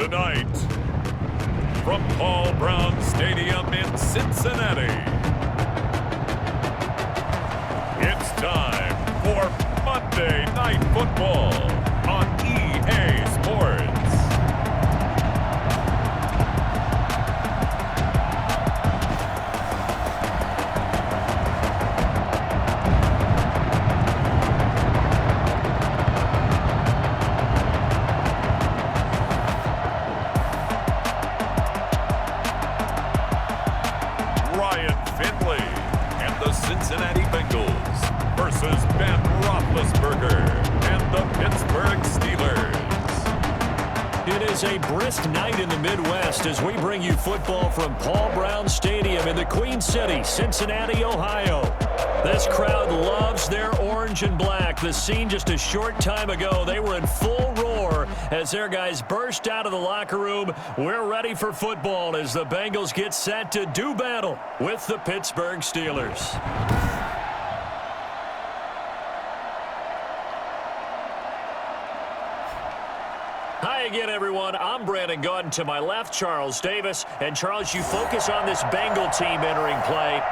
Tonight, from Paul Brown Stadium in Cincinnati, it's time for Monday Night Football on EA Sports. Cincinnati Bengals versus Ben Roethlisberger and the Pittsburgh Steelers. It is a brisk night in the Midwest as we bring you football from Paul Brown Stadium in the Queen City, Cincinnati, Ohio. This crowd loves their orange and black. The scene just a short time ago, they were in full roar as their guys burst out of the locker room. We're ready for football as the Bengals get set to do battle with the Pittsburgh Steelers. Hi again, everyone. I'm Brandon Gautin. To my left, Charles Davis. And Charles, you focus on this Bengal team entering play.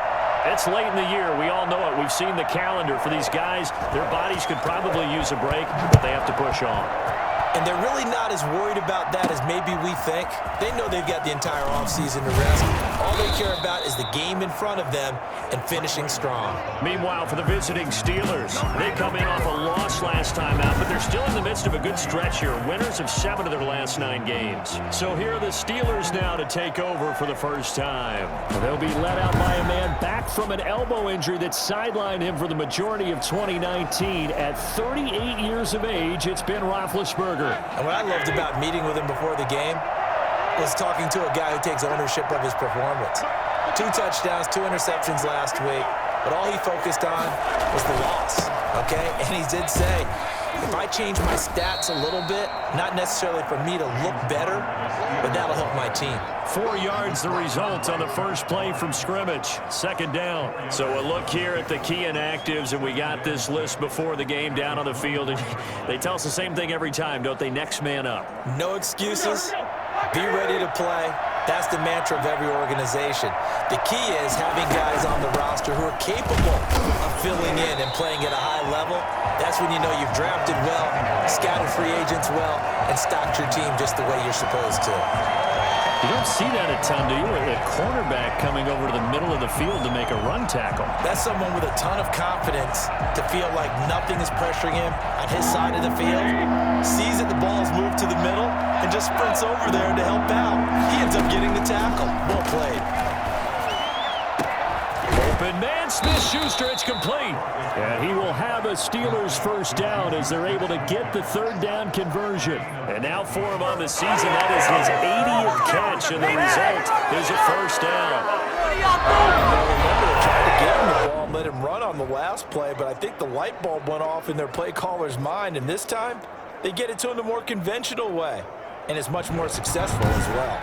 It's late in the year. We all know it. We've seen the calendar for these guys. Their bodies could probably use a break, but they have to push on. And they're really not as worried about that as maybe we think. They know they've got the entire offseason to rest. All they care about is the game in front of them and finishing strong. Meanwhile, for the visiting Steelers, they come in off a loss last time out, but they're still in the midst of a good stretch here. Winners of 7 of their last 9 games. So here are the Steelers now to take over for the first time. They'll be led out by a man back from an elbow injury that sidelined him for the majority of 2019. At 38 years of age, it's Ben Roethlisberger. And what I loved about meeting with him before the game was talking to a guy who takes ownership of his performance. 2 touchdowns, 2 interceptions last week, but all he focused on was the loss, okay? And he did say, if I change my stats a little bit, not necessarily for me to look better, but that'll help my team. 4 yards the result on the first play from scrimmage. Second down. So a look here at the key inactives, and we got this list before the game down on the field. And they tell us the same thing every time, don't they? Next man up. No excuses. Be ready to play. That's the mantra of every organization. The key is having guys on the roster who are capable of filling in and playing at a high level. That's when you know you've drafted well, scouted free agents well, and stocked your team just the way you're supposed to. You don't see that a ton, do you? With a cornerback coming over to the middle of the field to make a run tackle. That's someone with a ton of confidence to feel like nothing is pressuring him on his side of the field. Sees that the ball's moved to the middle and just sprints over there to help out. He ends up getting the tackle. Well played. Open man, Smith-Schuster, it's complete. And he will have a Steelers first down as they're able to get the third down conversion. And now for him on the season, that is his 80th catch, and the result is a first down. Remember, they tried to get him the ball and let him run on the last play, but I think the light bulb went off in their play caller's mind, and this time they get it to him the more conventional way, and it's much more successful as well.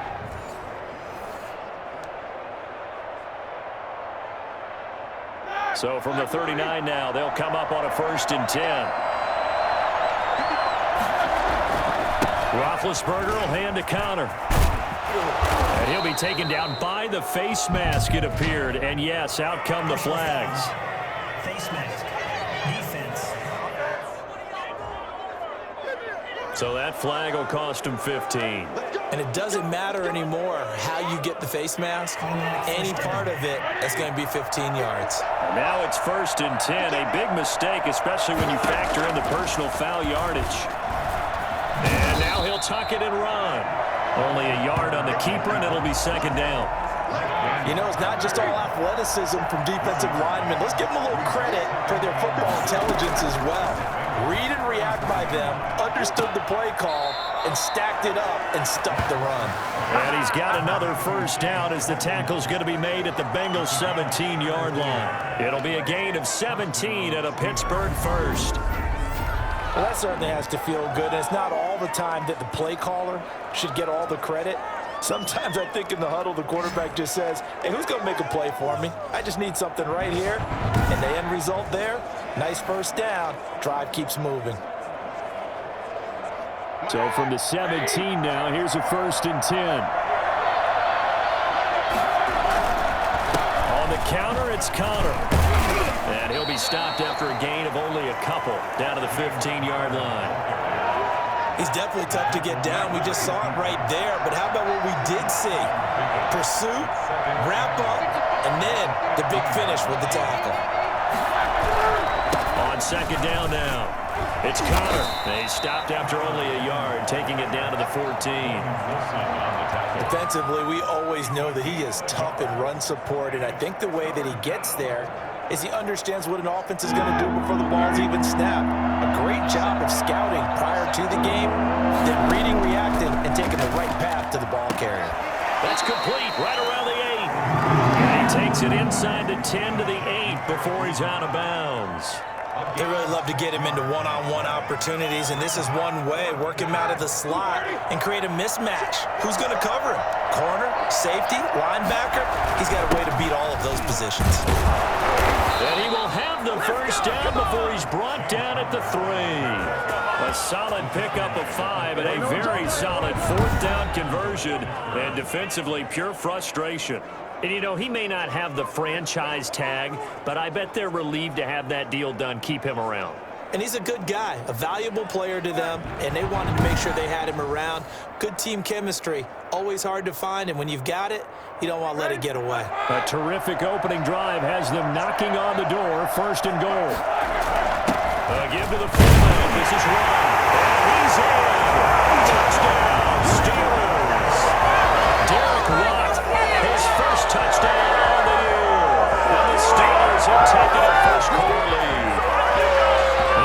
So from the 39 now, they'll come up on a 1st and 10. Roethlisberger will hand a counter. And he'll be taken down by the face mask, it appeared. And yes, out come the flags. Face mask. Defense. So that flag will cost him 15. And it doesn't matter anymore how you get the face mask. Any part of it is going to be 15 yards. And now it's 1st and 10. A big mistake, especially when you factor in the personal foul yardage. And now he'll tuck it and run. Only a yard on the keeper, and it'll be 2nd down. You know, it's not just all athleticism from defensive linemen. Let's give them a little credit for their football intelligence as well. Read and react by them, understood the play call, and stacked it up and stuffed the run. And he's got another first down as the tackle's going to be made at the Bengals' 17-yard line. It'll be a gain of 17 at a Pittsburgh first. Well, that certainly has to feel good. And it's not all the time that the play caller should get all the credit. Sometimes I think in the huddle, the quarterback just says, hey, who's going to make a play for me? I just need something right here. And the end result there, nice first down. Drive keeps moving. So from the 17 now, here's a 1st and 10. On the counter, it's Connor. And he'll be stopped after a gain of only a couple down to the 15-yard line. He's definitely tough to get down. We just saw it right there. But how about what we did see? Pursuit, wrap up, and then the big finish with the tackle. On 2nd down now, it's Connor. They stopped after only a yard, taking it down to the 14. Defensively, we always know that he is tough in run support, and I think the way that he gets there is he understands what an offense is going to do before the ball's even snapped. A great job of scouting prior to the game, then reading, reacting, and taking the right path to the ball carrier. That's complete, right around the 8. And he takes it inside the 10 to the 8 before he's out of bounds. They really love to get him into one-on-one opportunities, and this is one way. Work him out of the slot and create a mismatch. Who's going to cover him? Corner, safety, linebacker? He's got a way to beat all of those positions. And he will have the 1st down before he's brought down at the 3. A solid pickup of 5 and a very solid 4th down conversion. And defensively, pure frustration. And, you know, he may not have the franchise tag, but I bet they're relieved to have that deal done, keep him around. And he's a good guy, a valuable player to them, and they wanted to make sure they had him around. Good team chemistry, always hard to find, and when you've got it, you don't want to let it get away. A terrific opening drive has them knocking on the door, 1st and goal. Give to the fullback, this is Ryan, and he's in. Touchdown, Steelers. Derek Watt, his 1st touchdown on the year. And the Steelers have taken a 1st quarter lead.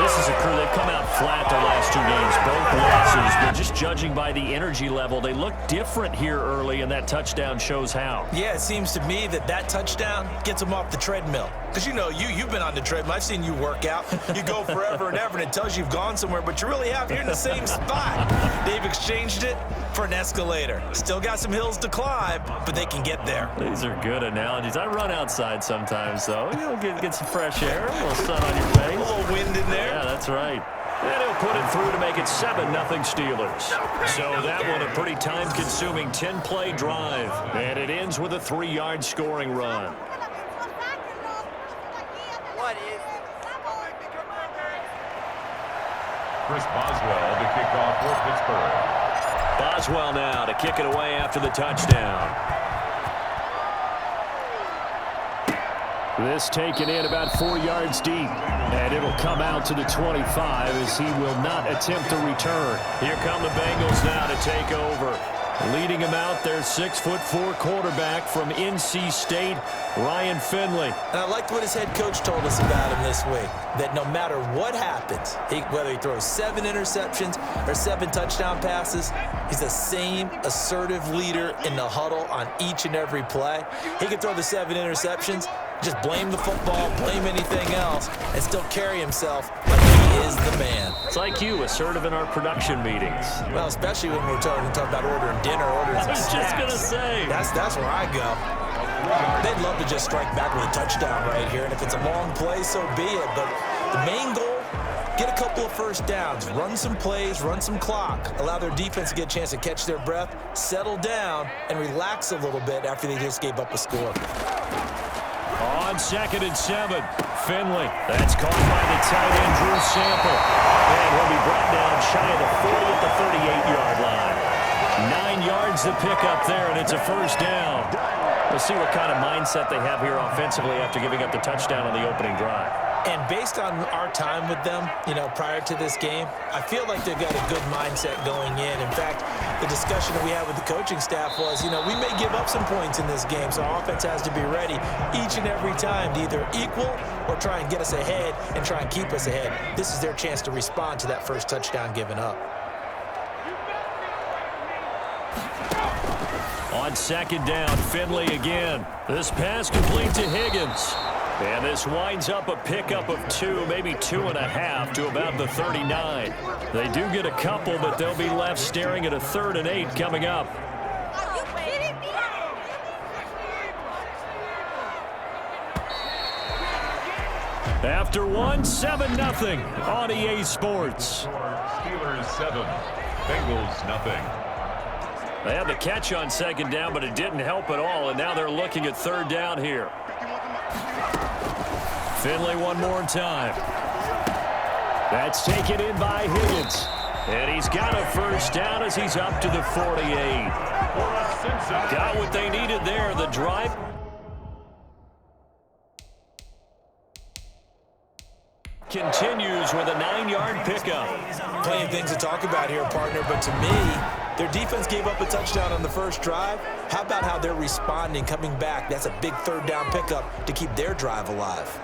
This is a crew, they've come out flat the last 2 games, both losses, but just judging by the energy level, they look different here early, and that touchdown shows how. Yeah, it seems to me that touchdown gets them off the treadmill. Because, you know, you've been on the treadmill. I've seen you work out. You go forever and ever, and it tells you you've gone somewhere, but you really have. You're in the same spot. They've exchanged it for an escalator. Still got some hills to climb, but they can get there. These are good analogies. I run outside sometimes, though. You'll get some fresh air, a little sun on your face. A little wind in there. Yeah, that's right. And he'll put it through to make it 7-0 Steelers. So that one a pretty time-consuming 10-play drive. And it ends with a 3-yard scoring run. Chris Boswell to kick off for Pittsburgh. Boswell now to kick it away after the touchdown. This taken in about 4 yards deep. And it'll come out to the 25 as he will not attempt a return. Here come the Bengals now to take over. Leading him out, their 6'4" quarterback from NC State, Ryan Finley. And I liked what his head coach told us about him this week, that no matter what happens, whether he throws 7 interceptions or 7 touchdown passes, he's the same assertive leader in the huddle on each and every play. He can throw the 7 interceptions, just blame the football, blame anything else, and still carry himself like he is the man. It's like you, assertive in our production meetings. Well, especially when we're talking about ordering dinner, ordering some snacks. I was just going to say. That's where I go. They'd love to just strike back with a touchdown right here, and if it's a long play, so be it. But the main goal, get a couple of 1st downs, run some plays, run some clock, allow their defense to get a chance to catch their breath, settle down, and relax a little bit after they just gave up a score. On 2nd and 7, Finley. That's caught by the tight end, Drew Sample. And he'll be brought down shy of the 40 at the 38-yard line. 9 yards to pick up there, and it's a 1st down. We'll see what kind of mindset they have here offensively after giving up the touchdown on the opening drive. And based on our time with them, you know, prior to this game, I feel like they've got a good mindset going in. In fact, the discussion that we had with the coaching staff was, you know, we may give up some points in this game, so our offense has to be ready each and every time to either equal or try and get us ahead and try and keep us ahead. This is their chance to respond to that 1st touchdown given up. On 2nd down, Finley again. This pass complete to Higgins. And this winds up a pickup of 2, maybe 2.5 to about the 39. They do get a couple, but they'll be left staring at a 3rd and 8 coming up. Are you kidding me? After one, 7-0 on EA Sports. Steelers 7, Bengals nothing. They had the catch on second down, but it didn't help at all, and now they're looking at third down here. Finley one more time. That's taken in by Higgins. And he's got a first down as he's up to the 48. Got what they needed there, the drive. Continues with a 9-yard pickup. Plenty of things to talk about here, partner, but to me, their defense gave up a touchdown on the first drive. How about how they're responding, coming back? That's a big third down pickup to keep their drive alive.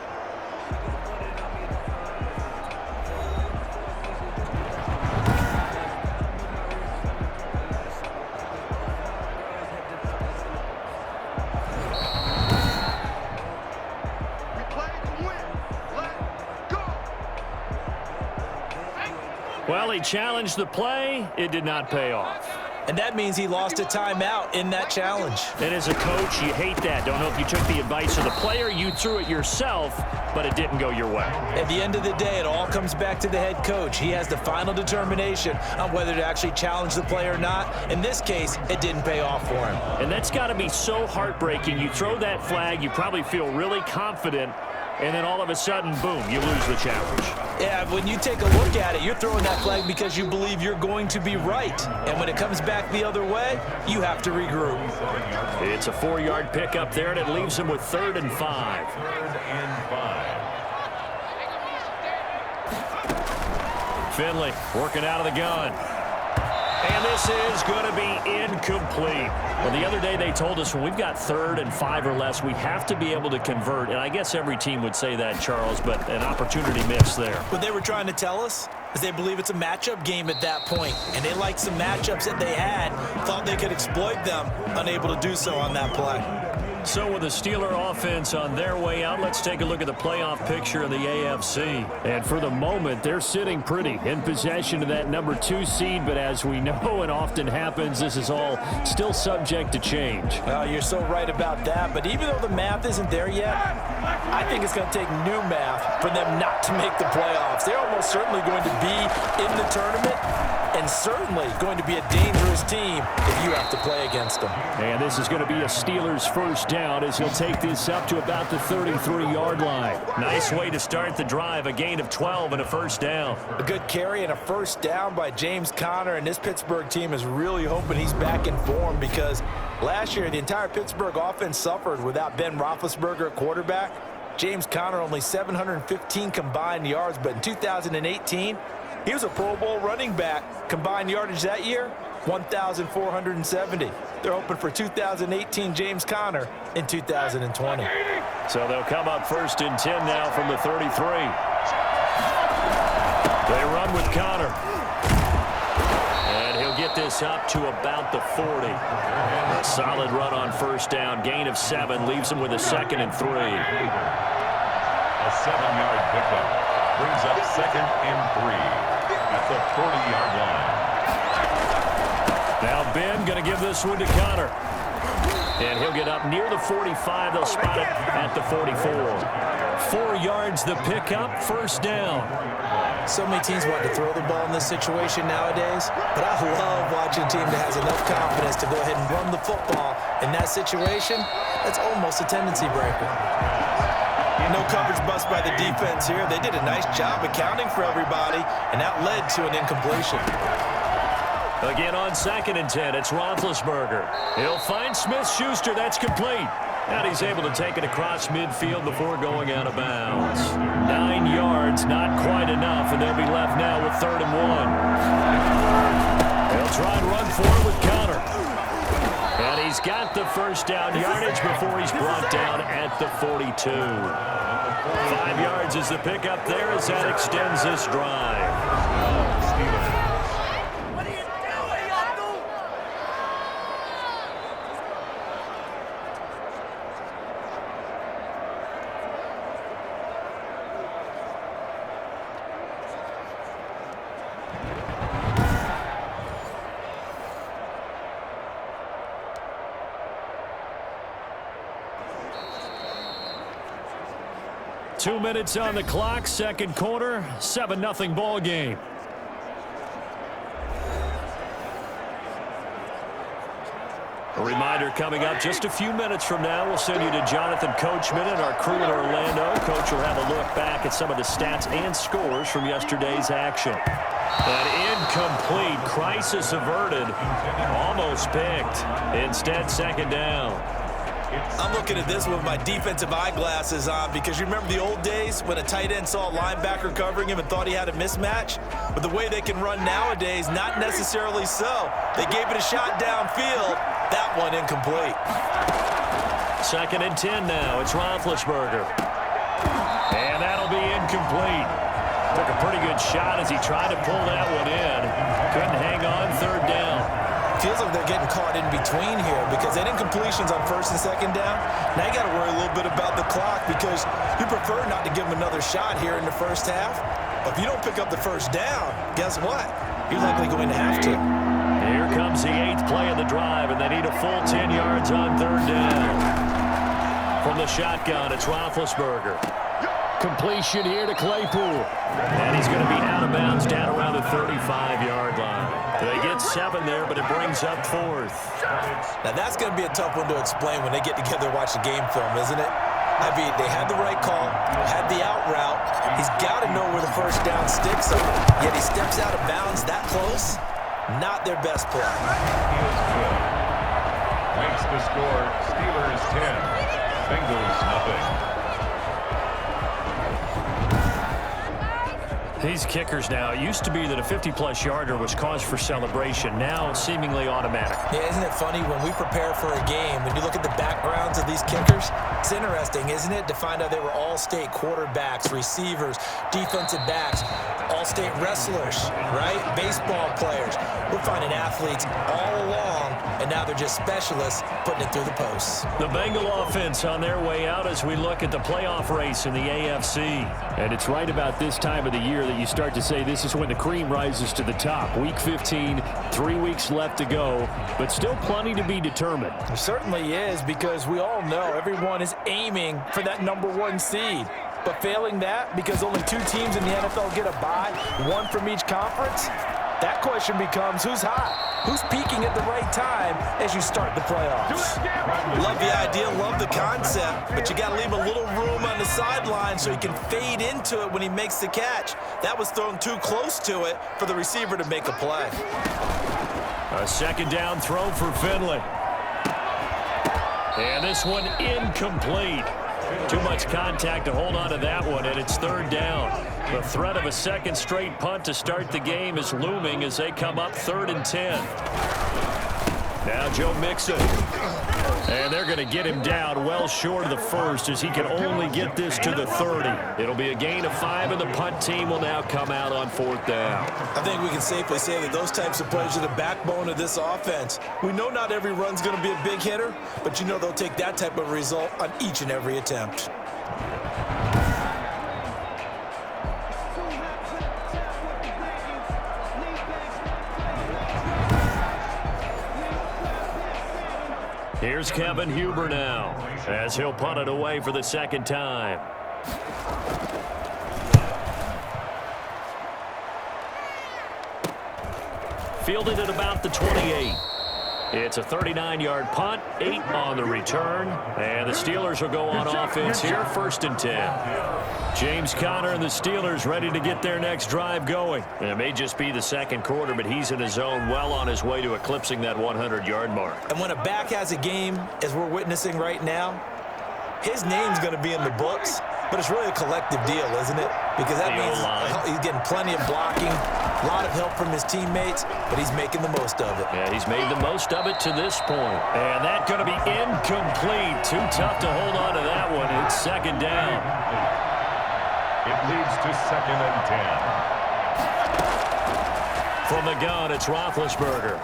Well, he challenged the play. It did not pay off. And that means he lost a timeout in that challenge. And as a coach, you hate that. Don't know if you took the advice of the player, you threw it yourself, but it didn't go your way. At the end of the day, it all comes back to the head coach. He has the final determination on whether to actually challenge the play or not. In this case, it didn't pay off for him. And that's got to be so heartbreaking. You throw that flag, you probably feel really confident, and then all of a sudden, boom, you lose the challenge. Yeah, when you take a look at it, you're throwing that flag because you believe you're going to be right. And when it comes back the other way, you have to regroup. It's a 4-yard pickup there, and it leaves him with 3rd and 5. 3rd and 5. Finley working out of the gun. And this is going to be incomplete. Well, the other day they told us when we've got 3rd and 5 or less, we have to be able to convert. And I guess every team would say that, Charles, but an opportunity missed there. What they were trying to tell us is they believe it's a matchup game at that point. And they liked some matchups that they had, thought they could exploit them, unable to do so on that play. So with the Steeler offense on their way out, let's take a look at the playoff picture in the AFC. And for the moment, they're sitting pretty in possession of that number 2 seed. But as we know and often happens, this is all still subject to change. Well, you're so right about that. But even though the math isn't there yet, I think it's going to take new math for them not to make the playoffs. They're almost certainly going to be in the tournament and certainly going to be a dangerous team if you have to play against them. And this is going to be a Steelers first down as he'll take this up to about the 33-yard line. Nice way to start the drive, a gain of 12 and a first down. A good carry and a first down by James Conner, and this Pittsburgh team is really hoping he's back in form because last year the entire Pittsburgh offense suffered without Ben Roethlisberger at quarterback. James Conner only 715 combined yards, but in 2018, he was a Pro Bowl running back. Combined yardage that year, 1,470. They're hoping for 2018 James Conner in 2020. So they'll come up 1st and 10 now from the 33. They run with Conner. And he'll get this up to about the 40. A solid run on first down. Gain of 7 leaves him with a 2nd and 3. A 7-yard pickup brings up 2nd and 3 at the 40-yard line. Now Ben going to give this one to Conner. And he'll get up near the 45. They'll spot it at the 44. 4 yards the pickup, first down. So many teams want to throw the ball in this situation nowadays, but I love watching a team that has enough confidence to go ahead and run the football. In that situation, that's almost a tendency breaker. No coverage bust by the defense here. They did a nice job accounting for everybody, and that led to an incompletion. Again on 2nd and 10, it's Roethlisberger. He'll find Smith-Schuster. That's complete. And he's able to take it across midfield before going out of bounds. 9 yards, not quite enough, and they'll be left now with 3rd and 1. They'll try and run forward with Conner. And he's got the first down yardage before he's brought down at the 42. 5 yards is the pickup there as that extends this drive. What are you doing? 2 minutes on the clock, second quarter, 7-0 ball game. A reminder coming up just a few minutes from now, we'll send you to Jonathan Coachman and our crew in Orlando. Coach will have a look back at some of the stats and scores from yesterday's action. An incomplete, crisis averted, almost picked. Instead, second down. I'm looking at this with my defensive eyeglasses on because you remember the old days when a tight end saw a linebacker covering him and thought he had a mismatch? But the way they can run nowadays, not necessarily so. They gave it a shot downfield. That one incomplete. Second and 10 now. It's Roethlisberger. And that'll be incomplete. Took a pretty good shot as he tried to pull that one in. Couldn't hang on. Third down. Feels like they're getting caught in between here because they didn't completions on first and second down. Now you got to worry a little bit about the clock because you prefer not to give them another shot here in the first half. But if you don't pick up the first down, guess what? You're likely going to have to. Here comes the 8th play of the drive, and they need a full 10 yards on third down. From the shotgun, it's Roethlisberger. Completion here to Claypool. And he's going to be out of bounds down around the 35-yard line. They get 7 there, but it brings up 4th. Now, that's going to be a tough one to explain when they get together and watch the game film, isn't it? I mean, they had the right call, had the out route. He's got to know where the first down sticks are. Yet he steps out of bounds that close. Not their best play. He is good. Makes the score Steelers 10, Bengals nothing. These kickers now, it used to be that a 50-plus yarder was cause for celebration. Now, seemingly automatic. Yeah, isn't it funny when we prepare for a game, when you look at the backgrounds of these kickers, it's interesting, isn't it, to find out they were all-state quarterbacks, receivers, defensive backs, all-state wrestlers, right? Baseball players. We're finding athletes all along, and now they're just specialists putting it through the posts. The Bengal offense on their way out as we look at the playoff race in the AFC. And it's right about this time of the year that you start to say this is when the cream rises to the top. Week 15, 3 weeks left to go, but still plenty to be determined. It certainly is, because we all know everyone is aiming for that #1 seed. But failing that, because only 2 teams in the NFL get a bye, 1 from each conference, that question becomes who's hot? Who's peaking at the right time as you start the playoffs? Love the idea, love the concept, but you got to leave a little room on the sideline so he can fade into it when he makes the catch. That was thrown too close to it for the receiver to make a play. A second down throw for Finley. And this one incomplete. Too much contact to hold on to that one, and it's third down. The threat of a second straight punt to start the game is looming as they come up 3rd and 10. Now Joe Mixon. And they're going to get him down well short of the first as he can only get this to the 30. It'll be a gain of 5, and the punt team will now come out on 4th down. I think we can safely say that those types of plays are the backbone of this offense. We know not every run's going to be a big hitter, but you know they'll take that type of result on each and every attempt. Here's Kevin Huber now as he'll punt it away for the second time. Fielded at about the 28. It's a 39-yard punt, 8 on the return, and the Steelers will go on offense here, 1st and 10. James Conner and the Steelers ready to get their next drive going. It may just be the second quarter, but he's in his zone, well on his way to eclipsing that 100-yard mark. And when a back has a game, as we're witnessing right now, his name's going to be in the books, but it's really a collective deal, isn't it? Because that means he's getting plenty of blocking, a lot of help from his teammates, but he's making the most of it. Yeah, he's made the most of it to this point. And that's going to be incomplete. Too tough to hold on to that one. It's second down. It leads to 2nd and 10. From the gun, it's Roethlisberger.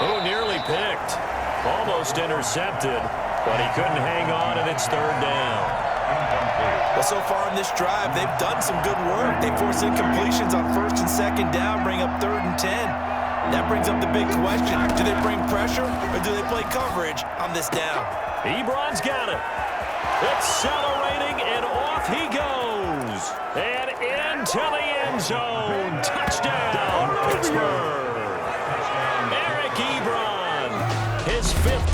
Oh, nearly picked. Almost intercepted, but he couldn't hang on, and it's third down. Well, so far in this drive, they've done some good work. They forced incompletions on 1st and 2nd down, bring up 3rd and 10. That brings up the big question. Do they bring pressure, or do they play coverage on this down? Ebron's got it. Accelerating, and off he goes. And into the end zone. Touchdown, Pittsburgh. Eric Ebron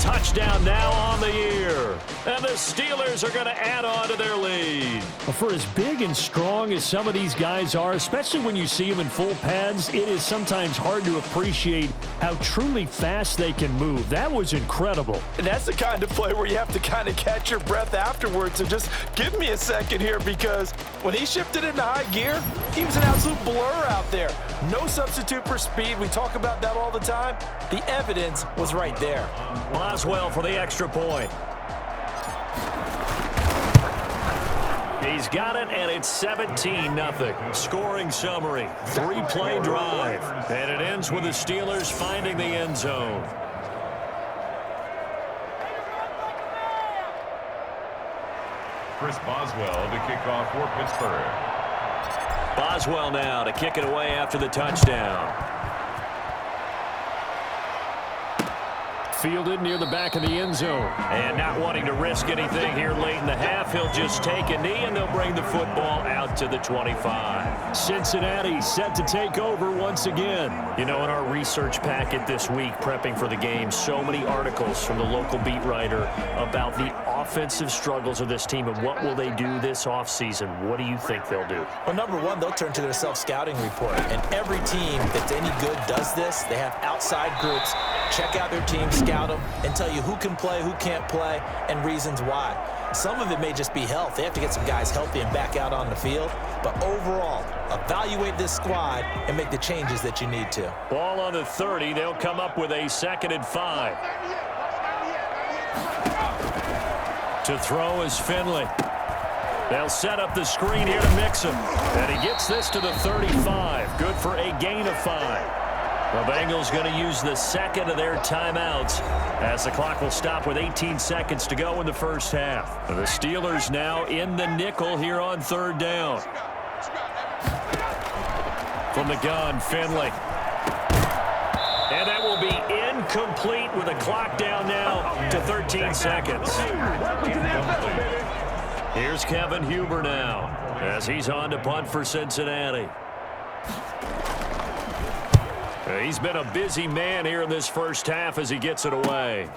touchdown now on the year. And the Steelers are going to add on to their lead. For as big and strong as some of these guys are, especially when you see them in full pads, it is sometimes hard to appreciate how truly fast they can move. That was incredible. And that's the kind of play where you have to kind of catch your breath afterwards and just give me a second here, because when he shifted into high gear, he was an absolute blur out there. No substitute for speed. We talk about that all the time. The evidence was right there. Boswell for the extra point. He's got it, and it's 17-0. Scoring summary, 3-play drive. And it ends with the Steelers finding the end zone. Chris Boswell to kick off for Pittsburgh. Boswell now to kick it away after the touchdown. Fielded near the back of the end zone. And not wanting to risk anything here late in the half, he'll just take a knee, and they'll bring the football out to the 25. Cincinnati set to take over once again. You know, in our research packet this week, prepping for the game, so many articles from the local beat writer about the offensive struggles of this team and what will they do this offseason. What do you think they'll do? Well, number one, they'll turn to their self-scouting report. And every team that's any good does this. They have outside groups. Check out their team, scout them, and tell you who can play, who can't play, and reasons why. Some of it may just be health. They have to get some guys healthy and back out on the field. But overall, evaluate this squad and make the changes that you need to. Ball on the 30. They'll come up with a 2nd and 5. To throw is Finley. They'll set up the screen here to mix him. And he gets this to the 35. Good for a gain of 5. The Bengals going to use the second of their timeouts as the clock will stop with 18 seconds to go in the first half. The Steelers now in the nickel here on 3rd down. From the gun, Finley. And that will be incomplete with a clock down now to 13 seconds. Here's Kevin Huber now as he's on to punt for Cincinnati. He's been a busy man here in this first half as he gets it away.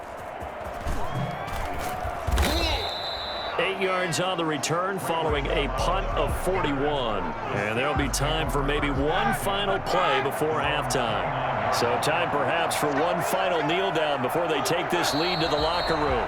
8 yards on the return following a punt of 41. And there'll be time for maybe one final play before halftime. So time perhaps for one final kneel down before they take this lead to the locker room.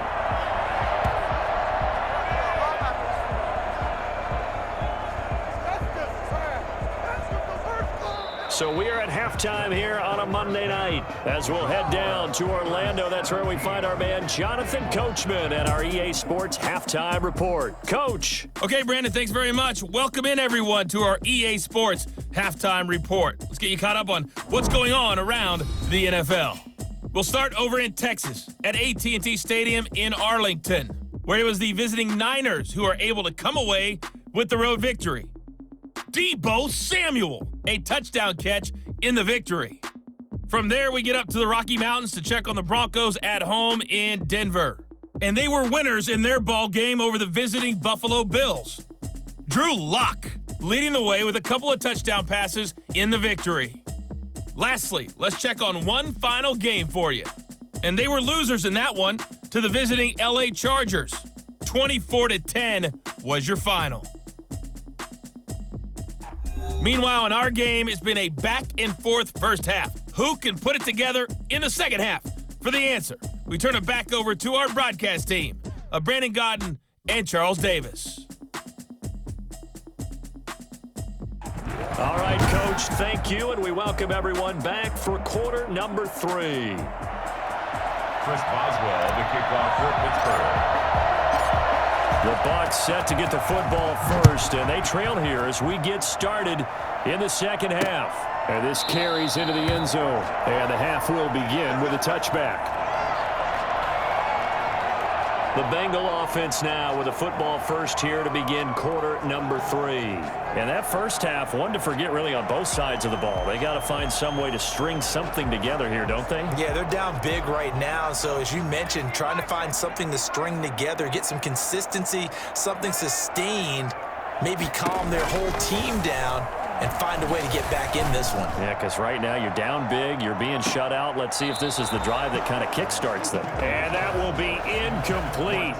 So we are at halftime here on a Monday night as we'll head down to Orlando. That's where we find our man Jonathan Coachman at our EA Sports Halftime Report. Coach. Okay, Brandon, thanks very much. Welcome in, everyone, to our EA Sports Halftime Report. Let's get you caught up on what's going on around the NFL. We'll start over in Texas at AT&T Stadium in Arlington, where it was the visiting Niners who are able to come away with the road victory. Deebo Samuel, a touchdown catch in the victory. From there, we get up to the Rocky Mountains to check on the Broncos at home in Denver. And they were winners in their ball game over the visiting Buffalo Bills. Drew Lock leading the way with a couple of touchdown passes in the victory. Lastly, let's check on one final game for you. And they were losers in that one to the visiting LA Chargers. 24-10 was your final. Meanwhile, in our game, it's been a back-and-forth first half. Who can put it together in the second half? For the answer, we turn it back over to our broadcast team of Brandon Godden and Charles Davis. All right, Coach, thank you, and we welcome everyone back for quarter number 3. Chris Boswell to kick off for Pittsburgh. The Bucs set to get the football first, and they trail here as we get started in the second half. And this carries into the end zone, and the half will begin with a touchback. The Bengal offense now with a football first here to begin quarter number 3. And that first half, one to forget really on both sides of the ball. They got to find some way to string something together here, don't they? Yeah, they're down big right now. So as you mentioned, trying to find something to string together, get some consistency, something sustained, maybe calm their whole team down. and find a way to get back in this one. Yeah, because right now you're down big, you're being shut out. Let's see if this is the drive that kind of kickstarts them. And that will be incomplete.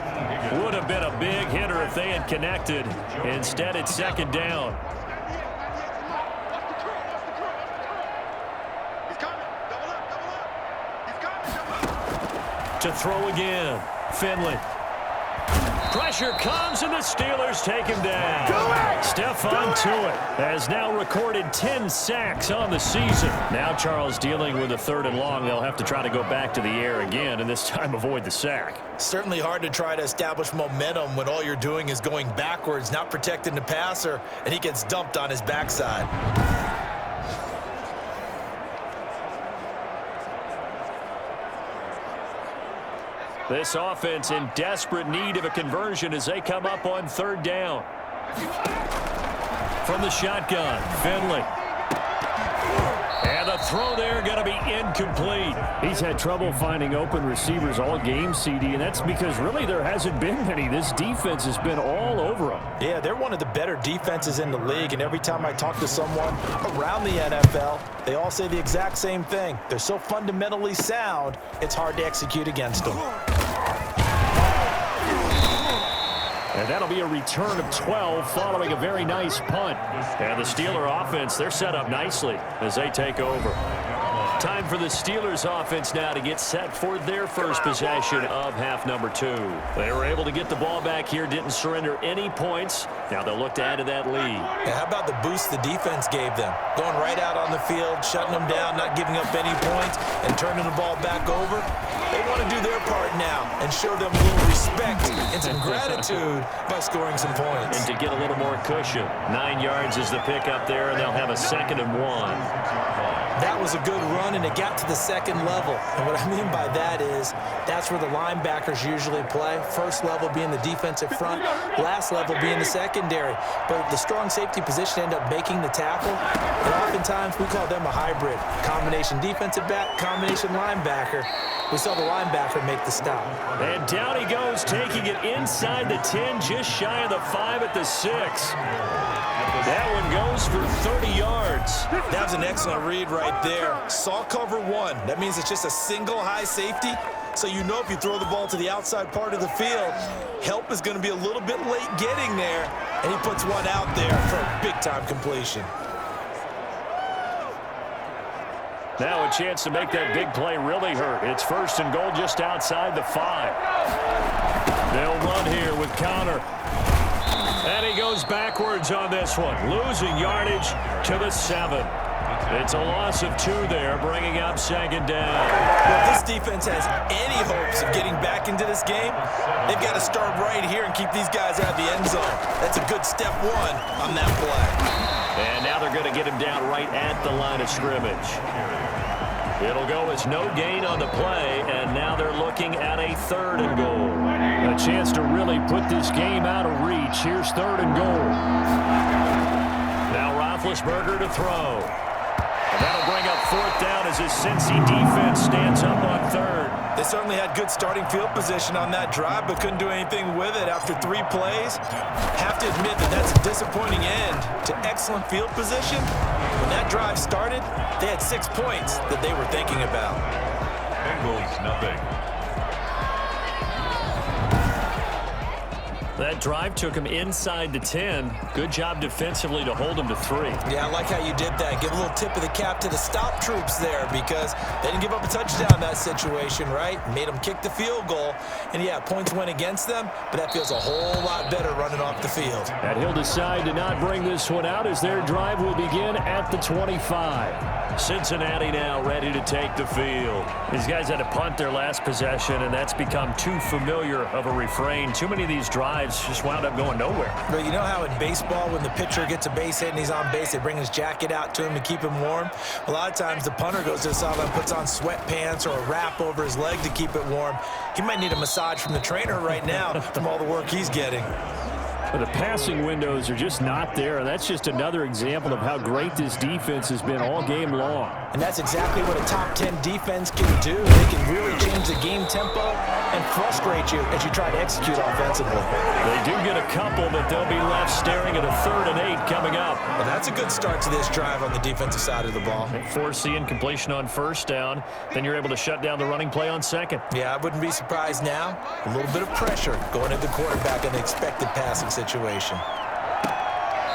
Would have been a big hitter if they had connected. Instead, it's second down. To throw again, Finley. Pressure comes, and the Steelers take him down. Stephon Tuitt has now recorded 10 sacks on the season. Now Charles dealing with a 3rd and long. They'll have to try to go back to the air again, and this time avoid the sack. Certainly hard to try to establish momentum when all you're doing is going backwards, not protecting the passer, and he gets dumped on his backside. This offense in desperate need of a conversion as they come up on 3rd down. From the shotgun, Finley. And the throw there going to be incomplete. He's had trouble finding open receivers all game, CD, and that's because really there hasn't been many. This defense has been all over them. Yeah, they're one of the better defenses in the league, and every time I talk to someone around the NFL, they all say the exact same thing. They're so fundamentally sound, it's hard to execute against them. And that'll be a return of 12 following a very nice punt. And the Steeler offense, they're set up nicely as they take over. Time for the Steelers offense now to get set for their first possession of half number 2. They were able to get the ball back here, didn't surrender any points. Now they'll look to add to that lead. And how about the boost the defense gave them? Going right out on the field, shutting them down, not giving up any points, and turning the ball back over. They want to do their part now and show them a little respect and some gratitude by scoring some points. And to get a little more cushion. 9 yards is the pick up there, and they'll have a 2nd and 1. That was a good run, and it got to the 2nd level. And what I mean by that is that's where the linebackers usually play. First level being the defensive front, last level being the secondary. But the strong safety position ended up making the tackle. And oftentimes we call them a hybrid. Combination defensive back, combination linebacker. We saw the linebacker make the stop. And down he goes, taking it inside the 10, just shy of the 5 at the 6. That one goes for 30 yards. That was an excellent read right there. Saw cover 1. That means it's just a single high safety. So you know if you throw the ball to the outside part of the field, help is going to be a little bit late getting there. And he puts one out there for a big-time completion. Now a chance to make that big play really hurt. It's 1st and goal just outside the 5. They'll run here with Connor. And he goes backwards on this one, losing yardage to the 7. It's a loss of 2 there, bringing up 2nd down. Well, if this defense has any hopes of getting back into this game, they've got to start right here and keep these guys out of the end zone. That's a good step 1 on that play. And now they're going to get him down right at the line of scrimmage. It'll go as no gain on the play, and now they're looking at a 3rd and goal. A chance to really put this game out of reach. Here's 3rd and goal. Now Roethlisberger to throw. And that'll bring up 4th down as his Cincy defense stands up on 3rd. They certainly had good starting field position on that drive, but couldn't do anything with it after 3 plays. Have to admit that that's a disappointing end to excellent field position. When that drive started, they had 6 points that they were thinking about. Bengals, nothing. That drive took him inside the 10. Good job defensively to hold him to 3. Yeah, I like how you did that. Give a little tip of the cap to the stop troops there because they didn't give up a touchdown in that situation, right? Made them kick the field goal. And, yeah, points went against them, but that feels a whole lot better running off the field. And he'll decide to not bring this one out as their drive will begin at the 25. Cincinnati now ready to take the field. These guys had to punt their last possession, and that's become too familiar of a refrain. Too many of these drives just wound up going nowhere. But you know how in baseball when the pitcher gets a base hit and he's on base, they bring his jacket out to him to keep him warm? A lot of times the punter goes to the sideline, puts on sweatpants or a wrap over his leg to keep it warm. He might need a massage from the trainer right now from all the work he's getting. But the passing windows are just not there, and that's just another example of how great this defense has been all game long. And that's exactly what a top 10 defense can do. They can really change the game tempo and frustrate you as you try to execute offensively. They do get a couple, but they'll be left staring at a 3rd and 8 coming up. Well, that's a good start to this drive on the defensive side of the ball. Force the incompletion on 1st down. Then you're able to shut down the running play on 2nd. Yeah, I wouldn't be surprised now. A little bit of pressure going at the quarterback in the expected passing situation.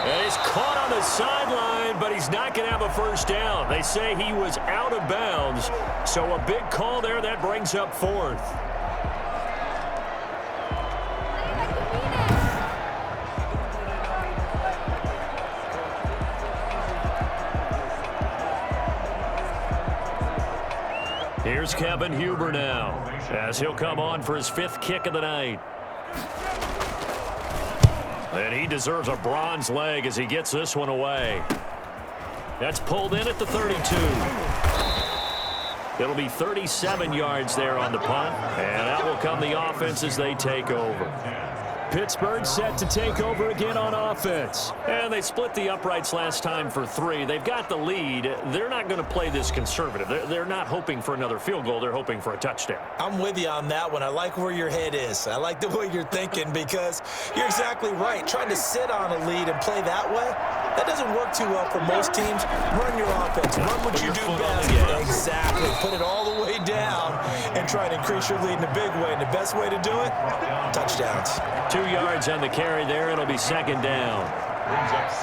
And he's caught on the sideline, but he's not going to have a 1st down. They say he was out of bounds, so a big call there. That brings up 4th. Here's Kevin Huber now, as he'll come on for his 5th kick of the night. And he deserves a bronze leg as he gets this one away. That's pulled in at the 32. It'll be 37 yards there on the punt, and out will come the offense as they take over. Pittsburgh set to take over again on offense. And they split the uprights last time for 3. They've got the lead. They're not going to play this conservative. They're not hoping for another field goal. They're hoping for a touchdown. I'm with you on that one. I like where your head is. I like the way you're thinking because you're exactly right. Trying to sit on a lead and play that way, that doesn't work too well for most teams. Run your offense. Run what you do best. Exactly. Put it all the way down and try to increase your lead in a big way. And the best way to do it, touchdowns. 2 yards on the carry there. It'll be 2nd down.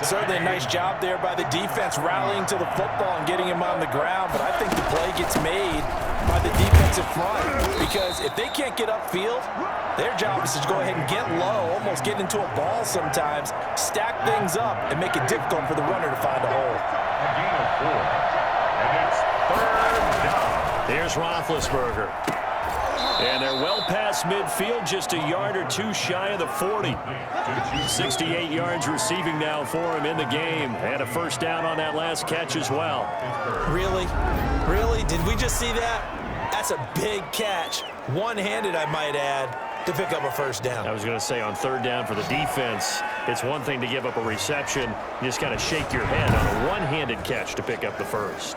Certainly a nice job there by the defense rallying to the football and getting him on the ground, but I think the play gets made by the defensive front because if they can't get upfield, their job is to go ahead and get low, almost get into a ball sometimes, stack things up, and make it difficult for the runner to find a hole. A gain of 4. And it's 3rd down. Here's Roethlisberger. And they're well past midfield, just a yard or 2 shy of the 40. 68 yards receiving now for him in the game. And a 1st down on that last catch as well. Really? Really? Did we just see that? That's a big catch. One-handed, I might add, to pick up a 1st down. I was going to say on 3rd down for the defense, it's one thing to give up a reception. You just kind of shake your head on a one-handed catch to pick up the 1st.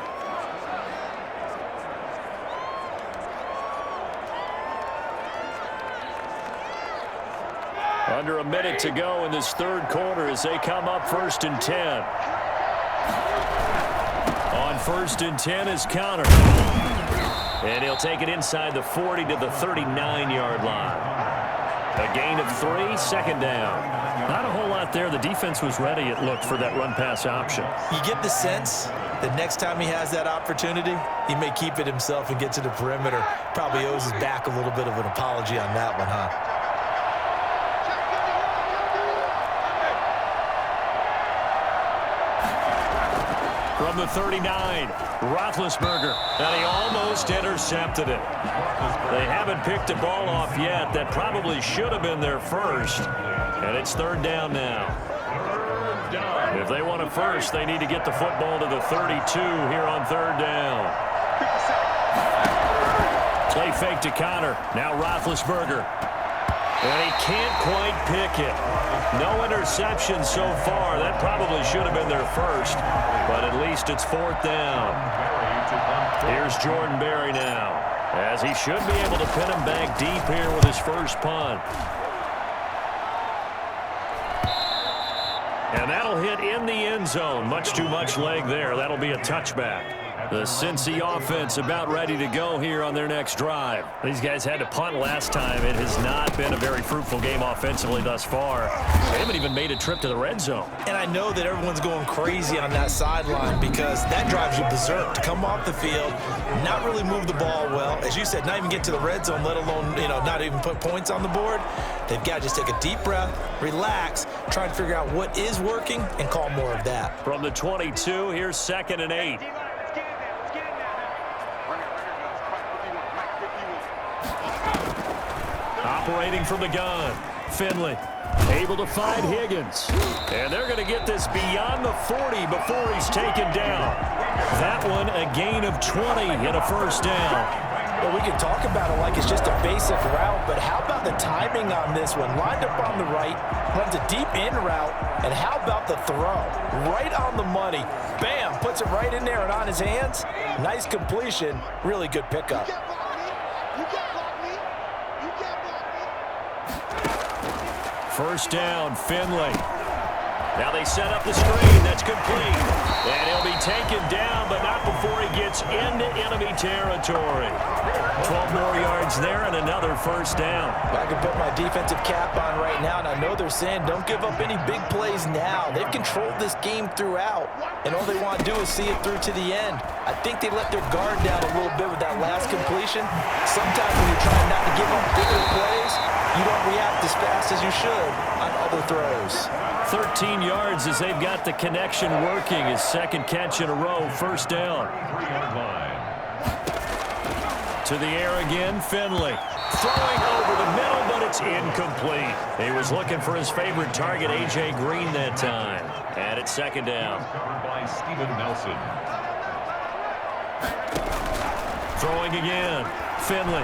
Under a minute to go in this 3rd quarter as they come up 1st and 10. On 1st and 10 is Connor. And he'll take it inside the 40 to the 39-yard line. A gain of 3, 2nd down. Not a whole lot there. The defense was ready, it looked, for that run-pass option. You get the sense that next time he has that opportunity, he may keep it himself and get to the perimeter. Probably owes his back a little bit of an apology on that one, huh? From the 39, Roethlisberger, and he almost intercepted it. They haven't picked a ball off yet. That probably should have been their 1st, and it's 3rd down now. If they want a 1st, they need to get the football to the 32 here on 3rd down. Play fake to Connor. Now Roethlisberger. And he can't quite pick it. No interception so far. That probably should have been their 1st, but at least it's 4th down. Here's Jordan Berry now, as he should be able to pin him back deep here with his 1st punt. And that'll hit in the end zone. Much too much leg there. That'll be a touchback. The Cincy offense about ready to go here on their next drive. These guys had to punt last time. It has not been a very fruitful game offensively thus far. They haven't even made a trip to the red zone. And I know that everyone's going crazy on that sideline because that drives you berserk to come off the field, not really move the ball well. As you said, not even get to the red zone, let alone, not even put points on the board. They've got to just take a deep breath, relax, try to figure out what is working, and call more of that. From the 22, here's 2nd and 8. Operating from the gun, Finley able to find Higgins. And they're going to get this beyond the 40 before he's taken down. That one a gain of 20 and a 1st down. Well, we can talk about it like it's just a basic route, but how about the timing on this one? Lined up on the right, runs a deep in route, and how about the throw? Right on the money. Bam, puts it right in there and on his hands. Nice completion, really good pickup. First down, Finley. Now they set up the screen. That's complete. And he'll be taken down, but not before he gets into enemy territory. 12 more yards there and another first down. I can put my defensive cap on right now, and I know they're saying don't give up any big plays now. They've controlled this game throughout, and all they want to do is see it through to the end. I think they let their guard down a little bit with that last completion. Sometimes when you're trying not to give up bigger plays, you don't react as fast as you should on other throws. 13 yards as they've got the connection working. His second catch in a row, first down. 3-yard line. To the air again, Finley. Throwing over the middle, but it's incomplete. He was looking for his favorite target, A.J. Green, that time. And it's second down. Covered by Steven Nelson. Throwing again, Finley.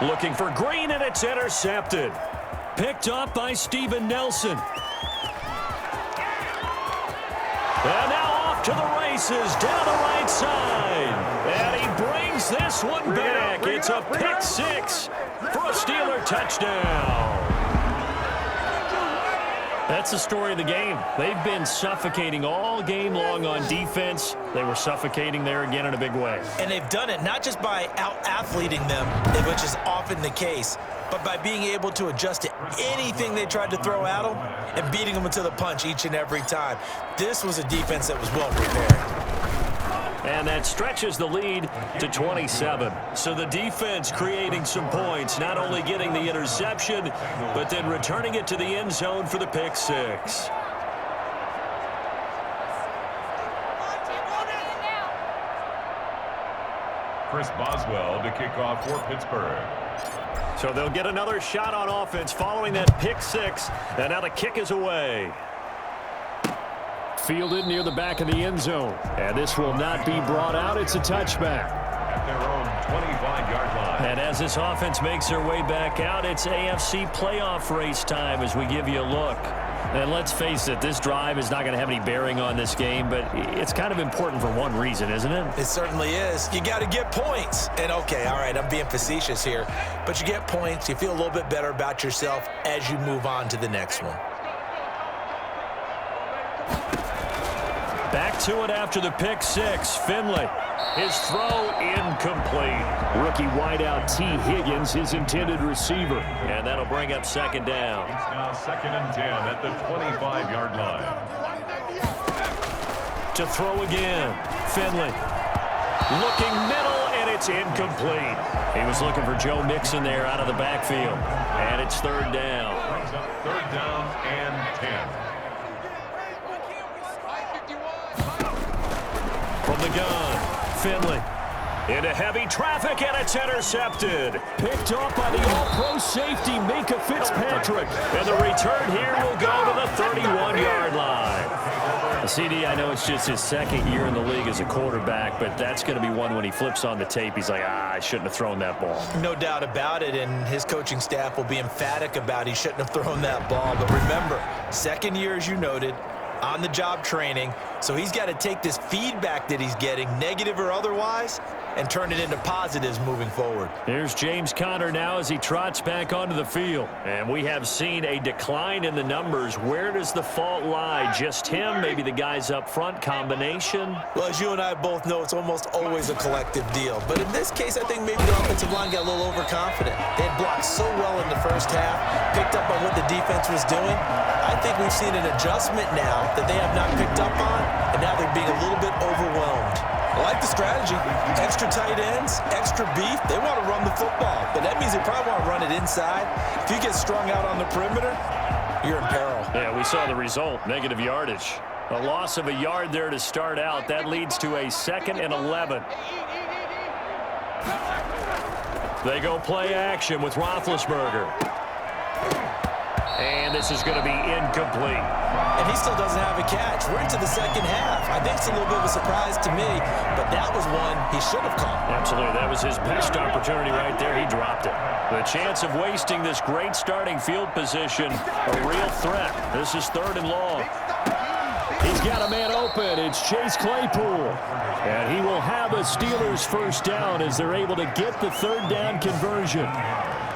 Looking for Green, and it's intercepted. Picked up by Steven Nelson. And now off to the races, down the right side. And he brings this one back. It's a pick six for a Steeler touchdown. That's the story of the game. They've been suffocating all game long on defense. They were suffocating there again in a big way. And they've done it not just by out-athleting them, which is often the case, but by being able to adjust to anything they tried to throw at them and beating them to the punch each and every time. This was a defense that was well prepared. And that stretches the lead to 27. So the defense creating some points, not only getting the interception, but then returning it to the end zone for the pick six. Chris Boswell to kick off for Pittsburgh. So they'll get another shot on offense following that pick six. And now the kick is away. Fielded near the back of the end zone. And this will not be brought out. It's a touchback. At their own 25-yard line. And as this offense makes their way back out, it's AFC playoff race time as we give you a look. And let's face it, this drive is not going to have any bearing on this game, but it's kind of important for one reason, isn't it? It certainly is. You got to get points. And okay, all right, I'm being facetious here, but you get points, you feel a little bit better about yourself as you move on to the next one. Back to it after the pick six. Finley. His throw incomplete. Rookie wideout T. Higgins, his intended receiver. And that'll bring up second down. It's now 2nd and 10 at the 25-yard line. To throw again. Finley. Looking middle, and it's incomplete. He was looking for Joe Mixon there out of the backfield. And it's third down. Brings up 3rd down and 10. From the gun, Finley. Into heavy traffic, and it's intercepted. Picked off by the all-pro safety, Minka Fitzpatrick. And the return here will go to the 31-yard line. CD, I know it's just his second year in the league as a quarterback, but that's going to be one when he flips on the tape. He's like, I shouldn't have thrown that ball. No doubt about it, and his coaching staff will be emphatic about he shouldn't have thrown that ball. But remember, second year, as you noted, on-the-job training, so he's got to take this feedback that he's getting, negative or otherwise, and turn it into positives moving forward. Here's James Conner now as he trots back onto the field. And we have seen a decline in the numbers. Where does the fault lie? Just him? Maybe the guys up front? Combination? Well, as you and I both know, it's almost always a collective deal. But in this case, I think maybe the offensive line got a little overconfident. They had blocked so well in the first half, picked up on what the defense was doing. I think we've seen an adjustment now that they have not picked up on, and now they're being a little bit overwhelmed. I like the strategy. Extra tight ends, extra beef. They want to run the football, but that means they probably want to run it inside. If you get strung out on the perimeter, you're in peril. Yeah, we saw the result, negative yardage. A loss of a yard there to start out. That leads to a 2nd and 11. They go play action with Roethlisberger. And this is going to be incomplete. And he still doesn't have a catch. We're into the second half. I think it's a little bit of a surprise to me, but that was one he should have caught. Absolutely. That was his best opportunity right there. He dropped it. The chance of wasting this great starting field position, a real threat. This is 3rd and long. He's got a man open. It's Chase Claypool. And he will have a Steelers first down as they're able to get the 3rd down conversion.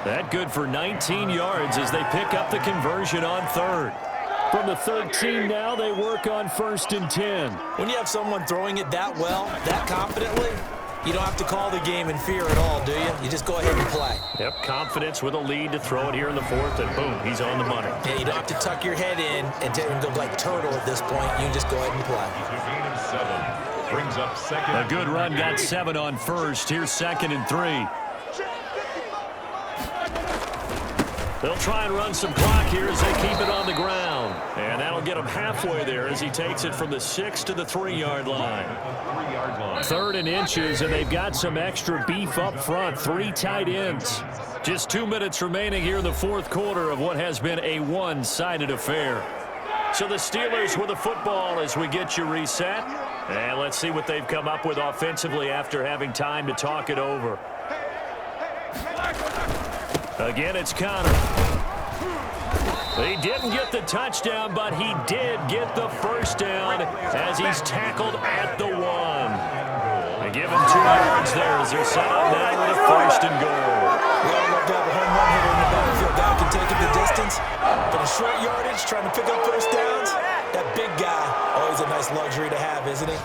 That good for 19 yards as they pick up the conversion on third. From the 13 now, they work on 1st and 10. When you have someone throwing it that well, that confidently, you don't have to call the game in fear at all, do you? You just go ahead and play. Yep, confidence with a lead to throw it here in the 4th, and boom, he's on the money. Yeah, you don't have to tuck your head in and go like turtle at this point. You can just go ahead and play. Gain of 7. Brings up 2nd. A good run got 7 on 1st. Here's 2nd and 3. They'll try and run some clock here as they keep it on the ground. And that'll get him halfway there as he takes it from the 6 to the 3-yard line. 3-yard line. 3rd and inches, and they've got some extra beef up front. 3 tight ends. Just 2 minutes remaining here in the 4th quarter of what has been a one-sided affair. So the Steelers with the football as we get you reset. And let's see what they've come up with offensively after having time to talk it over. Again, it's Connor. He didn't get the touchdown, but he did get the first down as he's tackled at the 1. They give him 2 yards there as they're set up now with a 1st and goal. Well, I love to have a home run hitter in the backfield. Guy can take it the distance. But a short yardage, trying to pick up 1st downs, that big guy, always a nice luxury to have, isn't he?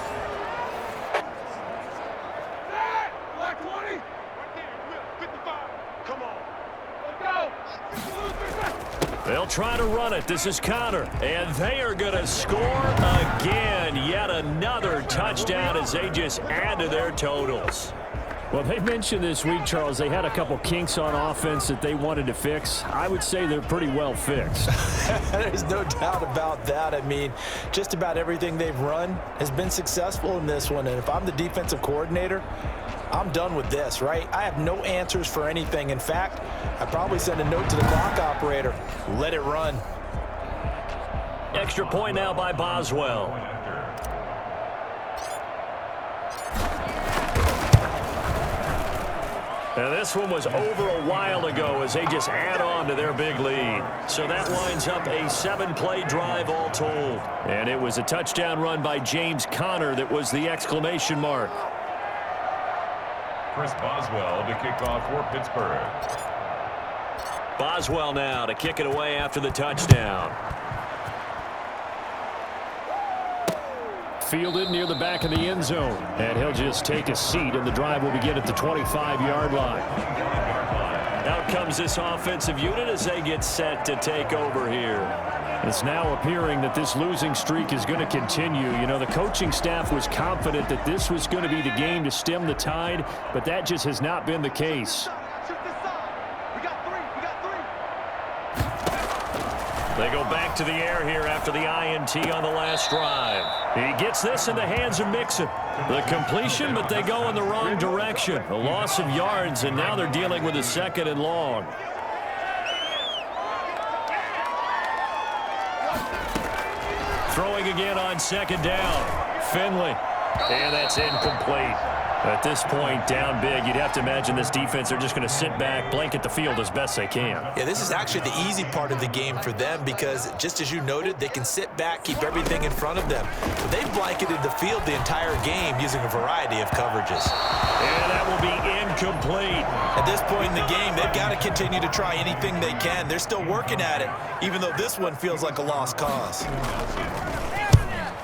They'll try to run it. This is Connor. And they are going to score again. Yet another touchdown as they just add to their totals. Well, they mentioned this week, Charles, they had a couple kinks on offense that they wanted to fix. I would say they're pretty well fixed. There's no doubt about that. I mean, just about everything they've run has been successful in this one. And if I'm the defensive coordinator, I'm done with this, right? I have no answers for anything. In fact, I'd probably send a note to the clock operator. Let it run. Extra point now by Boswell. And this one was over a while ago as they just add on to their big lead. So that lines up a 7-play drive all told. And it was a touchdown run by James Conner that was the exclamation mark. Chris Boswell to kick off for Pittsburgh. Boswell now to kick it away after the touchdown. Fielded near the back of the end zone. And he'll just take a seat, and the drive will begin at the 25-yard line. Out comes this offensive unit as they get set to take over here. It's now appearing that this losing streak is going to continue. You know, the coaching staff was confident that this was going to be the game to stem the tide, but that just has not been the case. They go back to the air here after the INT on the last drive. He gets this in the hands of Mixon. The completion, but they go in the wrong direction. A loss of yards, and now they're dealing with a 2nd and long. Throwing again on 2nd down. Finley. And that's incomplete. At this point, down big, you'd have to imagine this defense are just going to sit back, blanket the field as best they can. Yeah, this is actually the easy part of the game for them because, just as you noted, they can sit back, keep everything in front of them. But they've blanketed the field the entire game using a variety of coverages. And that will be incomplete. At this point in the game, they've got to continue to try anything they can. They're still working at it, even though this one feels like a lost cause.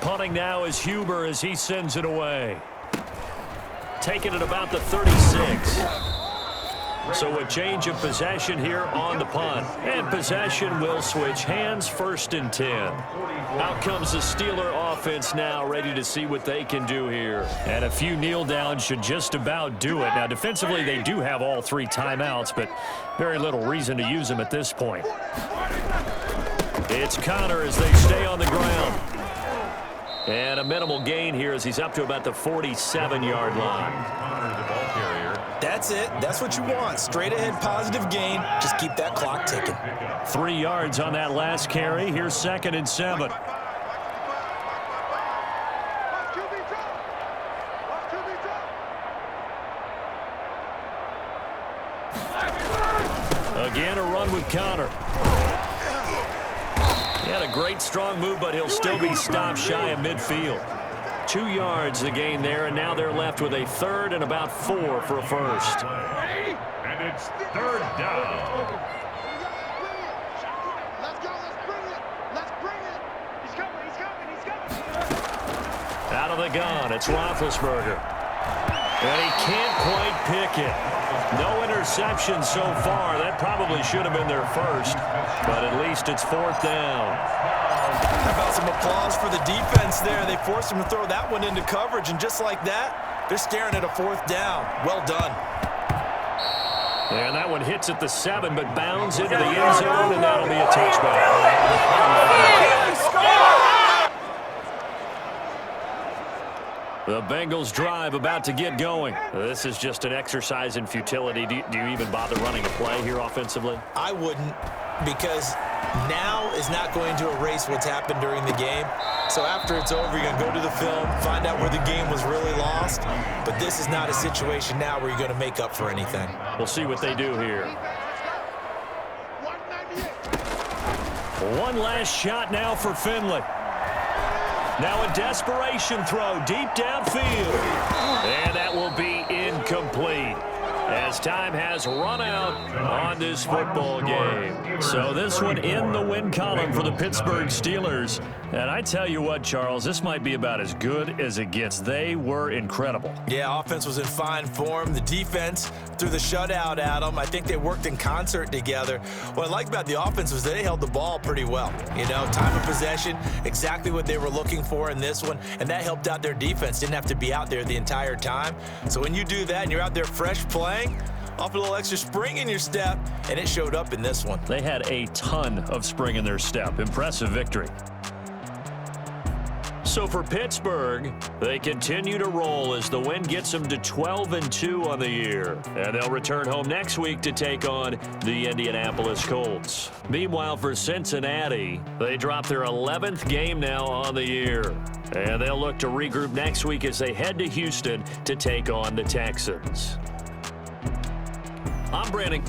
Punting now is Huber as he sends it away. Taking it about the 36. So a change of possession here on the punt. And possession will switch hands, 1st and 10. Out comes the Steeler offense now, ready to see what they can do here. And a few kneel downs should just about do it. Now, defensively, they do have all 3 timeouts, but very little reason to use them at this point. It's Connor as they stay on the ground. And a minimal gain here as he's up to about the 47-yard line. That's it. That's what you want. Straight ahead positive gain. Just keep that clock ticking. 3 yards on that last carry. Here's 2nd and 7. Again, a run with Connor. He had a great strong move, but he'll still be stopped shy of midfield. 2 yards the gain there, and now they're left with a third and about 4 for a first. And it's third down. Let's go. Let's bring it. Let's bring it. He's coming. He's coming. He's coming. Out of the gun, it's Roethlisberger. And he can't quite pick it. No interception so far. That probably should have been their first, but at least it's fourth down. How about some applause for the defense there? They forced him to throw that one into coverage, and just like that, they're staring at a fourth down. Well done. And that one hits at the 7, but bounds into the end zone, and that'll be a touchback. The Bengals drive about to get going. This is just an exercise in futility. Do you even bother running a play here offensively? I wouldn't, because now is not going to erase what's happened during the game. So after it's over, you're going to go to the film, find out where the game was really lost. But this is not a situation now where you're going to make up for anything. We'll see what they do here. One last shot now for Finley. Now a desperation throw deep downfield. And that will be incomplete, as time has run out on this football game. So this one in the win column for the Pittsburgh Steelers. And I tell you what, Charles, this might be about as good as it gets. They were incredible. Yeah, offense was in fine form. The defense threw the shutout at them. I think they worked in concert together. What I liked about the offense was they held the ball pretty well. You know, time of possession, exactly what they were looking for in this one, and that helped out their defense. Didn't have to be out there the entire time. So when you do that and you're out there fresh playing, off a little extra spring in your step, and it showed up in this one. They had a ton of spring in their step. Impressive victory. So for Pittsburgh, they continue to roll as the win gets them to 12-2 on the year. And they'll return home next week to take on the Indianapolis Colts. Meanwhile, for Cincinnati, they drop their 11th game now on the year. And they'll look to regroup next week as they head to Houston to take on the Texans. I'm Brandon.